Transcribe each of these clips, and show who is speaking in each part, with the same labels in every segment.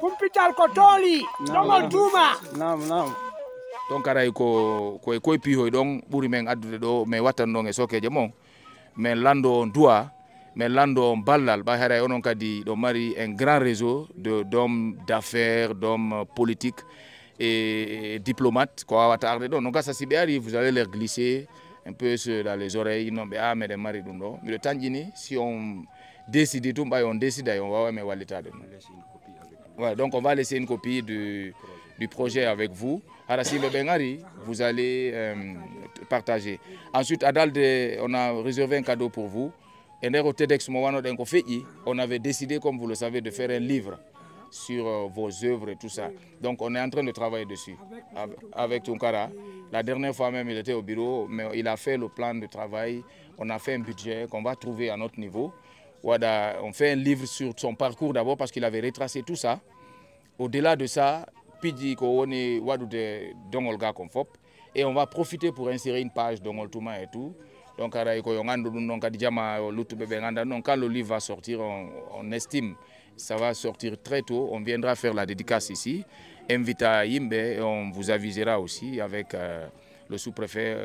Speaker 1: Kumpital ko toli dongol tuma
Speaker 2: nam donc aray ko piho donc ɓuri men addude ɗo mais wattan ɗon e sokeje mon mais lando duwa mais lando ballal ɓa haray onon kadi ɗo mari un grand réseau d'hommes d'affaires d'hommes politiques et diplomates ko wawata arde ɗon donc ça si ɓe ari vous allez leur glisser un peu dans les oreilles non ɓe a meɗen mari ɗum ɗo miɗo tanƴini si on décide tum ɓay on décida on wawa men wallitade ɗum. Ouais, donc on va laisser une copie du projet avec vous. Arasimbe Bengari, vous allez partager. Ensuite, à Dalde, on a réservé un cadeau pour vous. On avait décidé, comme vous le savez, de faire un livre sur vos œuvres et tout ça. Donc on est en train de travailler dessus avec Tunkara. La dernière fois même, il était au bureau, mais il a fait le plan de travail. On a fait un budget qu'on va trouver à notre niveau. On fait un livre sur son parcours d'abord parce qu'il avait retracé tout ça. Au-delà de ça, et on va profiter pour insérer une page Dongol Touma et tout. Donc quand le livre va sortir, on estime ça va sortir très tôt. On viendra faire la dédicace ici. Invita Yimbe et on vous avisera aussi avec le sous-préfet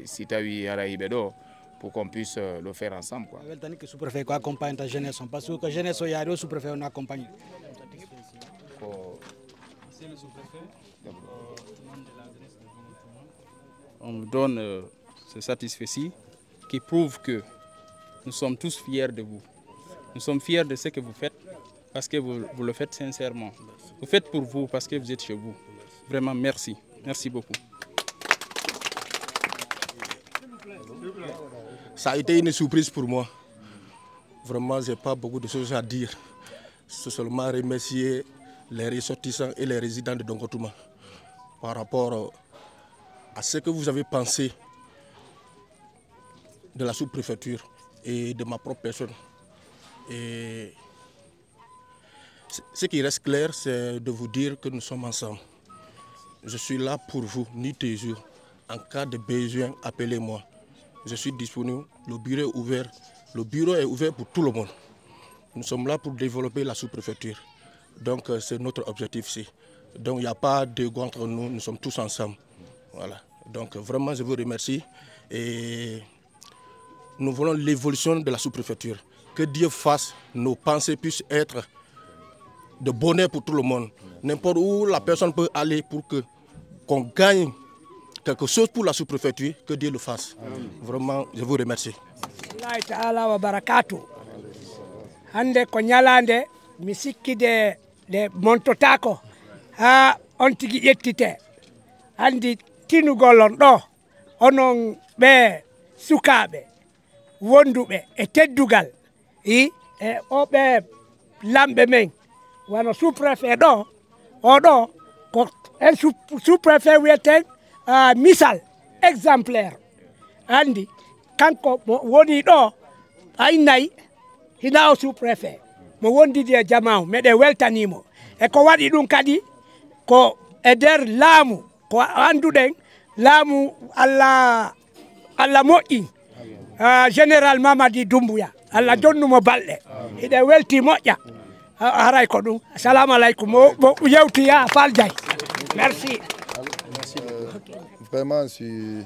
Speaker 2: Sitawi Araïbedo pour qu'on puisse le faire ensemble.
Speaker 3: Le sous-préfet accompagne la jeunesse parce que la jeunesse, il y a le sous-préfet on accompagne.
Speaker 4: Monsieur le sous-préfet, on me donne ce satisfait-ci qui prouve que nous sommes tous fiers de vous. Nous sommes fiers de ce que vous faites parce que vous le faites sincèrement. Vous faites pour vous parce que vous êtes chez vous. Vraiment, merci. Merci beaucoup.
Speaker 5: Ça a été une surprise pour moi. Vraiment, je n'ai pas beaucoup de choses à dire. C'est seulement remercier les ressortissants et les résidents de Dongol Touma par rapport à ce que vous avez pensé de la sous-préfecture et de ma propre personne. Et ce qui reste clair, c'est de vous dire que nous sommes ensemble. Je suis là pour vous, nuit et jour. En cas de besoin, appelez-moi. Je suis disponible, le bureau est ouvert. Le bureau est ouvert pour tout le monde. Nous sommes là pour développer la sous-préfecture. Donc c'est notre objectif ici. Donc il n'y a pas d'ego entre nous, nous sommes tous ensemble. Voilà. Donc vraiment je vous remercie et nous voulons l'évolution de la sous-préfecture. Que Dieu fasse, nos pensées puissent être de bonheur pour tout le monde. N'importe où la personne peut aller pour qu'on gagne quelque chose pour la sous-préfecture, que Dieu le fasse. Vraiment, je vous remercie.
Speaker 1: Hande ko nyalande mi sikkide de montotako ha on tigi ƴettite andi tinugolon ɗo onon ɓe sukaɓe wonduɓe e teddugal e oɓe lamɓe men wano sous-préfet ɗo oɗo ko en sous-préfet wiyeten misal exemplaire andi kanko woni ɗo aynayi hina o sous-préfet mo wondidi e jamahu meɗe weltanimo e ko waɗi ɗum kadi ko e nder laamu ko anduɗen laamu Allah moƴƴi général Mamadi Doumbouya Allah jonnumo balɗe hiɗe welti moƴƴa haray ko ɗum assalamu aleykum mo yewtiya Fall Diaye merci.
Speaker 6: Vraiment je suis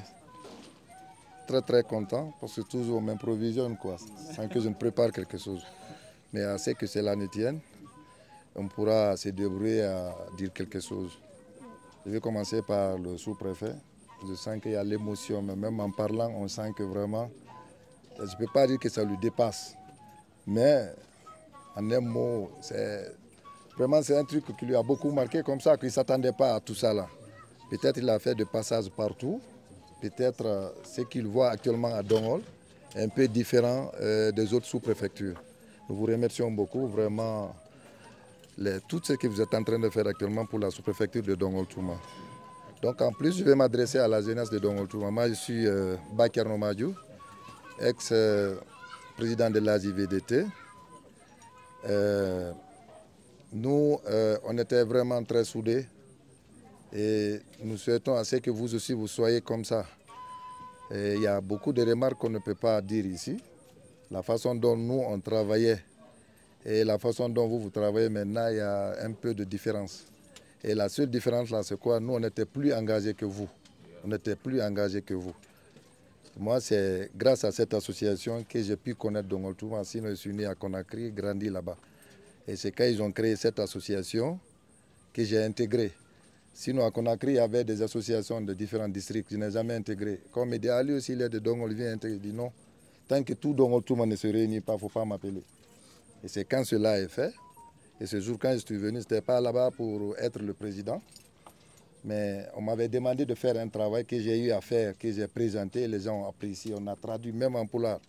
Speaker 6: très content parce que toujours on m'improvisionne quoi, sans que je ne prépare quelque chose. Mais à ce que cela ne tienne, on pourra se débrouiller à dire quelque chose. Je vais commencer par le sous-préfet. Je sens qu'il y a l'émotion, mais même en parlant, on sent que vraiment, je ne peux pas dire que ça lui dépasse. Mais en un mot, c'est un truc qui lui a beaucoup marqué comme ça, qu'il ne s'attendait pas à tout ça là. Peut-être qu'il a fait des passages partout. Peut-être ce qu'il voit actuellement à Dongol est un peu différent des autres sous-préfectures. Nous vous remercions beaucoup, vraiment, tout ce que vous êtes en train de faire actuellement pour la sous-préfecture de Dongol Touma. Donc en plus, je vais m'adresser à la jeunesse de Dongol Touma. Moi, je suis Bakar Nomadjou, ex-président de l'AJVDT. Nous, on était vraiment très soudés. Et nous souhaitons à ce que vous aussi vous soyez comme ça. Et il y a beaucoup de remarques qu'on ne peut pas dire ici. La façon dont nous on travaillait Et la façon dont vous travaillez maintenant, il y a un peu de différence. Et la seule différence là, c'est quoi? Nous, on n'était plus engagés que vous. On n'était plus engagés que vous. Moi, c'est grâce à cette association que j'ai pu connaître Dongol Touma. Sinon, je suis né à Conakry, grandi là-bas. Et c'est quand ils ont créé cette association que j'ai intégré. Sinon, à Conakry, il y avait des associations de différents districts. Je n'ai jamais intégré. Comme il dit, Ali aussi, il est de Dongol, il vient intégrer. Il dit non, tant que tout Dongol Touma ne se réunit pas, il ne faut pas m'appeler. Et c'est quand cela est fait. Et ce jour, quand je suis venu, ce n'était pas là-bas pour être le président. Mais on m'avait demandé de faire un travail que j'ai eu à faire, que j'ai présenté, les gens ont apprécié, on a traduit même en pulaar.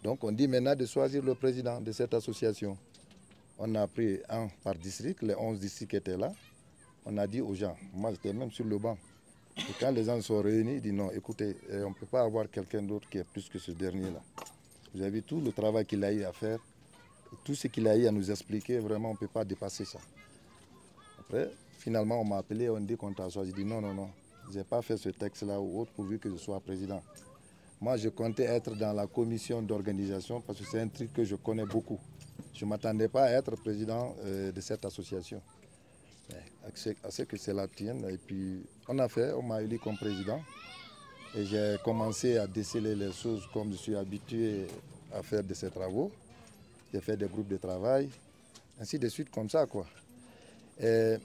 Speaker 6: Donc on dit maintenant de choisir le président de cette association. On a pris un par district, les 11 districts étaient là. On a dit aux gens, moi j'étais même sur le banc. Et quand les gens sont réunis, ils disent non, écoutez, on ne peut pas avoir quelqu'un d'autre qui est plus que ce dernier-là. Vous avez vu tout le travail qu'il a eu à faire, tout ce qu'il a eu à nous expliquer, vraiment on ne peut pas dépasser ça. Après, finalement, on m'a appelé, on dit qu'on t'a choisi. Je dis non, non, non, je n'ai pas fait ce texte-là ou autre pourvu que je sois président. Moi, je comptais être dans la commission d'organisation parce que c'est un truc que je connais beaucoup. Je ne m'attendais pas à être président de cette association. À ce que c'est la tienne. Et puis, on a fait, on m'a élu comme président. Et j'ai commencé à déceler les choses comme je suis habitué à faire de ces travaux. J'ai fait des groupes de travail, ainsi de suite, comme ça, quoi. Et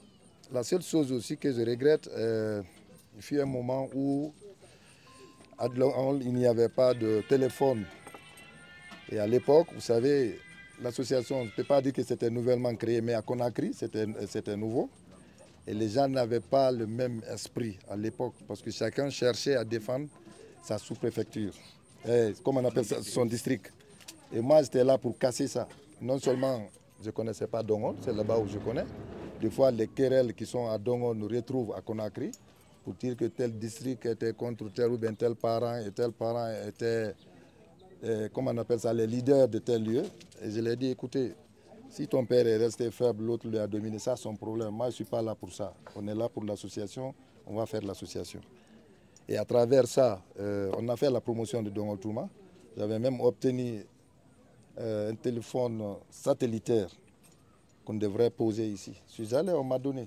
Speaker 6: la seule chose aussi que je regrette, il fut un moment où il n'y avait pas de téléphone. Et à l'époque, vous savez, l'association, je ne peux pas dire que c'était nouvellement créé, mais à Conakry, c'était nouveau. Et les gens n'avaient pas le même esprit à l'époque, parce que chacun cherchait à défendre sa sous-préfecture, comme on appelle ça, son district. Et moi, j'étais là pour casser ça. Non seulement je ne connaissais pas Dongol, c'est là-bas où je connais. Des fois, les querelles qui sont à Dongol nous retrouvent à Conakry pour dire que tel district était contre tel ou bien tel parent était, comment on appelle ça, les leaders de tel lieu. Et je leur ai dit, écoutez, si ton père est resté faible, l'autre lui a dominé, ça, son problème. Moi, je ne suis pas là pour ça. On est là pour l'association, on va faire l'association. Et à travers ça, on a fait la promotion de Dongol Touma. J'avais même obtenu un téléphone satellitaire qu'on devrait poser ici. Je suis allé, on m'a donné.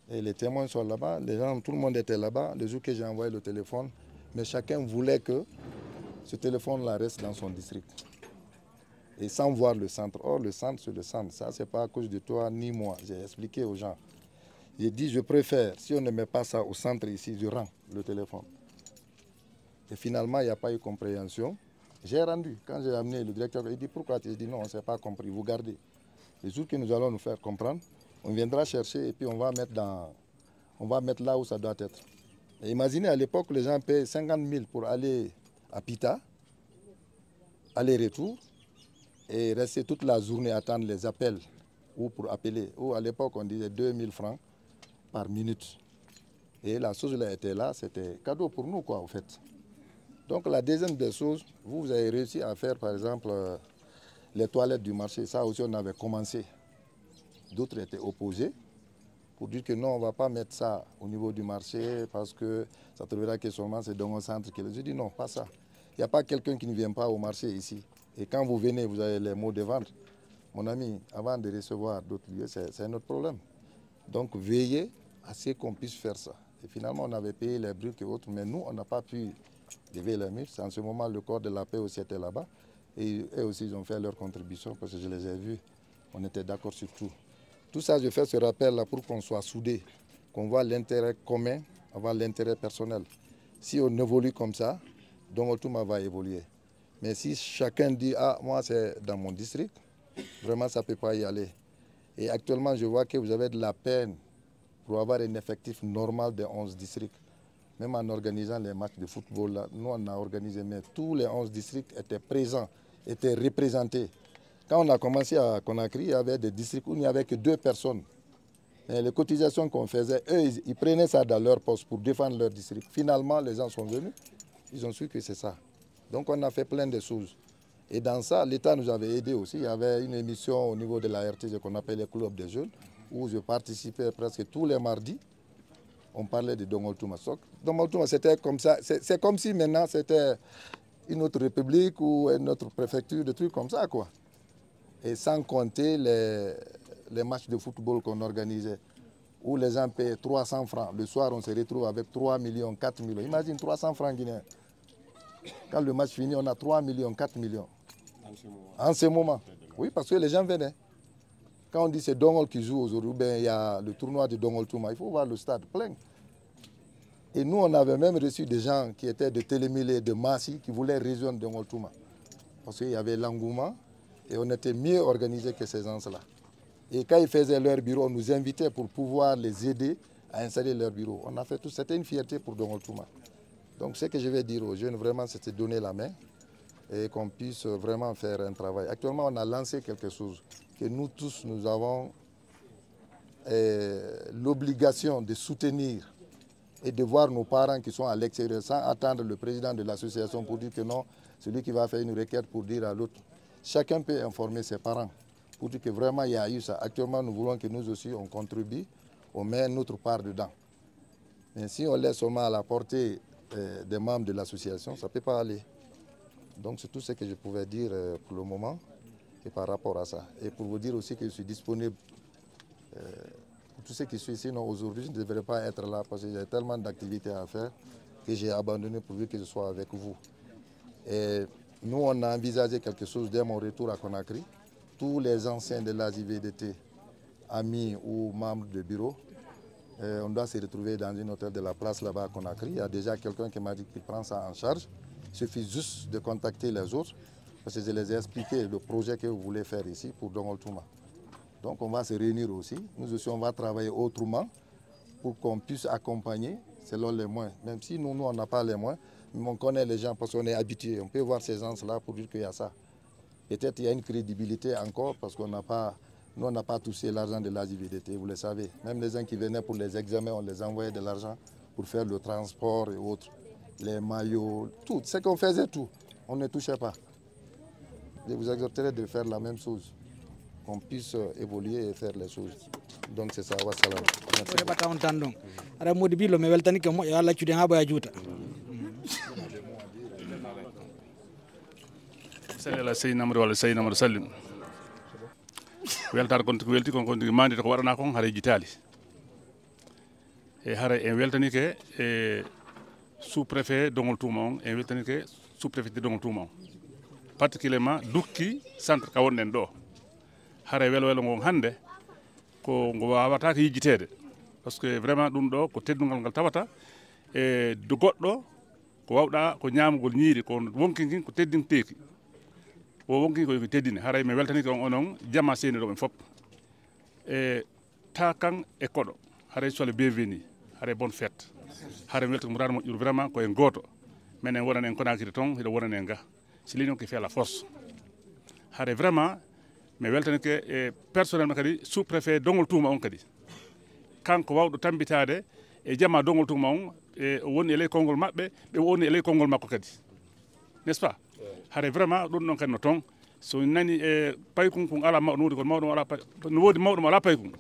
Speaker 6: Et les témoins sont là-bas, les gens, tout le monde était là-bas. Le jour que j'ai envoyé le téléphone, mais chacun voulait que ce téléphone-là reste dans son district. Et sans voir le centre. Or, le centre, c'est le centre. Ça, ce n'est pas à cause de toi ni moi. J'ai expliqué aux gens. J'ai dit, je préfère, si on ne met pas ça au centre ici, je rends le téléphone. Et finalement, il n'y a pas eu compréhension. J'ai rendu. Quand j'ai amené le directeur, il dit, pourquoi? Il dit, non, on ne s'est pas compris, vous gardez. Les jours que nous allons nous faire comprendre, on viendra chercher et puis on va mettre là où ça doit être. Et imaginez, à l'époque, les gens paient 50 000 pour aller à Pita, aller-retour, et rester toute la journée à attendre les appels ou pour appeler. Ou à l'époque, on disait 2000 francs par minute. Et la chose là était là, c'était cadeau pour nous, quoi, en fait. Donc la deuxième des choses, vous avez réussi à faire, par exemple, les toilettes du marché. Ça aussi, on avait commencé. D'autres étaient opposés pour dire que non, on ne va pas mettre ça au niveau du marché parce que ça trouvera que seulement c'est dans un centre. Je dis non, pas ça. Il n'y a pas quelqu'un qui ne vient pas au marché ici. Et quand vous venez, vous avez les mots de vente. Mon ami, avant de recevoir d'autres lieux, c'est un autre problème. Donc veillez à ce qu'on puisse faire ça. Et finalement, on avait payé les briques et autres, mais nous, on n'a pas pu lever les murs. En ce moment, le corps de la paix aussi était là-bas. Et eux aussi, ils ont fait leur contribution parce que je les ai vus. On était d'accord sur tout. Tout ça, je fais ce rappel-là pour qu'on soit soudés, qu'on voit l'intérêt commun avant l'intérêt personnel. Si on évolue comme ça, Dongol Touma va évoluer. Mais si chacun dit, ah, moi c'est dans mon district, vraiment ça ne peut pas y aller. Et actuellement, je vois que vous avez de la peine pour avoir un effectif normal de 11 districts. Même en organisant les matchs de football, là, nous on a organisé, mais tous les 11 districts étaient présents, étaient représentés. Quand on a commencé à Conakry, il y avait des districts où il n'y avait que 2 personnes. Et les cotisations qu'on faisait, eux, ils prenaient ça dans leur poste pour défendre leur district. Finalement, les gens sont venus, ils ont su que c'est ça. Donc on a fait plein de choses. Et dans ça, l'État nous avait aidés aussi. Il y avait une émission au niveau de la RTS qu'on appelle les clubs des jeunes, où je participais presque tous les mardis. On parlait de Dongol Touma. Dongol Touma, c'était comme ça. C'est comme si maintenant c'était une autre république ou une autre préfecture, des trucs comme ça, quoi. Et sans compter les matchs de football qu'on organisait, où les gens paient 300 francs. Le soir, on se retrouve avec 3 millions, 4 millions. Imagine 300 francs guinéens. Quand le match finit, on a 3 millions, 4 millions. En ce moment. Oui, parce que les gens venaient. Quand on dit c'est Dongol qui joue aujourd'hui, ben, il y a le tournoi de Dongol Touma. Il faut voir le stade plein. Et nous, on avait même reçu des gens qui étaient de Télémilé, de Massi, qui voulaient rejoindre Dongol Touma. Parce qu'il y avait l'engouement et on était mieux organisés que ces gens-là. Et quand ils faisaient leur bureau, on nous invitait pour pouvoir les aider à installer leur bureau. On a fait tout. C'était une fierté pour Dongol Touma. Donc ce que je vais dire aux jeunes, vraiment, c'est de donner la main et qu'on puisse vraiment faire un travail. Actuellement, on a lancé quelque chose que nous tous, nous avons l'obligation de soutenir et de voir nos parents qui sont à l'extérieur sans attendre le président de l'association pour dire que non, celui qui va faire une requête pour dire à l'autre. Chacun peut informer ses parents pour dire que vraiment il y a eu ça. Actuellement, nous voulons que nous aussi, on contribue, on met notre part dedans. Mais si on laisse seulement à la portée des membres de l'association, ça ne peut pas aller. Donc c'est tout ce que je pouvais dire pour le moment et par rapport à ça. Et pour vous dire aussi que je suis disponible pour tout ce qui suit. Sinon aujourd'hui, je ne devrais pas être là parce qu'il y a tellement d'activités à faire que j'ai abandonné pour que je sois avec vous. Et nous, on a envisagé quelque chose dès mon retour à Conakry. Tous les anciens de l'AJVDT, amis ou membres de bureau, on doit se retrouver dans un hôtel de la place là-bas à Conakry. Il y a déjà quelqu'un qui m'a dit qu'il prend ça en charge. Il suffit juste de contacter les autres parce que je les ai expliqué le projet que vous voulez faire ici pour Dongol Touma. Donc on va se réunir aussi. Nous aussi, on va travailler autrement pour qu'on puisse accompagner selon les moyens. Même si nous on n'a pas les moyens, mais on connaît les gens parce qu'on est habitué. On peut voir ces gens-là pour dire qu'il y a ça. Peut-être qu'il y a une crédibilité encore parce qu'on n'a pas... Nous, on n'a pas touché l'argent de l'AJVDT, vous le savez. Même les gens qui venaient pour les examens, on les envoyait de l'argent pour faire le transport et autres. Les maillots, tout. C'est qu'on faisait tout. On ne touchait pas. Je vous exhorterai de faire la même chose. Qu'on puisse évoluer et faire les choses. Donc c'est ça. Wassalam. Merci.
Speaker 7: weltare kon ko welti kon mandi ko waɗana kon haara jitali e haara en weltanike e sous préfet Dongol Touma on en weltanike sous préfet de Dongol Touma on particulièrement dukki centre ka wonɗen ɗo haara welo ngon hande ko ngo wawata ko yijjitede par ce que vraiment ɗum ɗo ko teddugal ngal tawata e do goɗɗo ko wawɗa ko ñamugol ñiiri ko wonkin ko teddinteki o wonki ko teddine haray mi weltani ko onon jama seni do en fop e takan e kodo haray sole bienvenue haray bonne fête haray welto mo rarmo jur vraiment ko en goto menen wonan en Conakry ton hido wonan en ga c'est l'union qui fait la force haray vraiment mi weltani ke e personnellement kadi sous préfet Dongol Touma on kadi kanko wawdo tambitade e jama Dongol Touma on e woni ele kongol mabbe be woni ele kongol makko kadi n'est-ce pas haare vraiment ɗum ɗon kadi no toon so nani e paykun kon ala mawɗo wodi kon mawɗo ala no wodi mawɗo ala paykun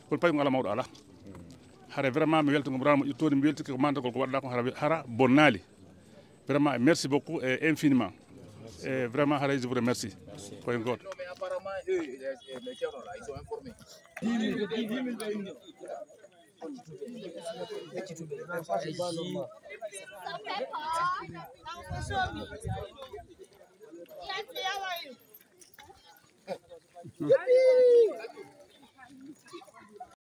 Speaker 7: kon paykun ala mawɗo ala haare vraiment mi welta ngomramo ƴettode mi weltiki ko mandagol ko waɗɗa ko hara bonnali vraiment merci beaucoup et infiniment et vraiment haare je vous remercie koye goto
Speaker 2: mais apparemment eux les Tchèques là ils sont informés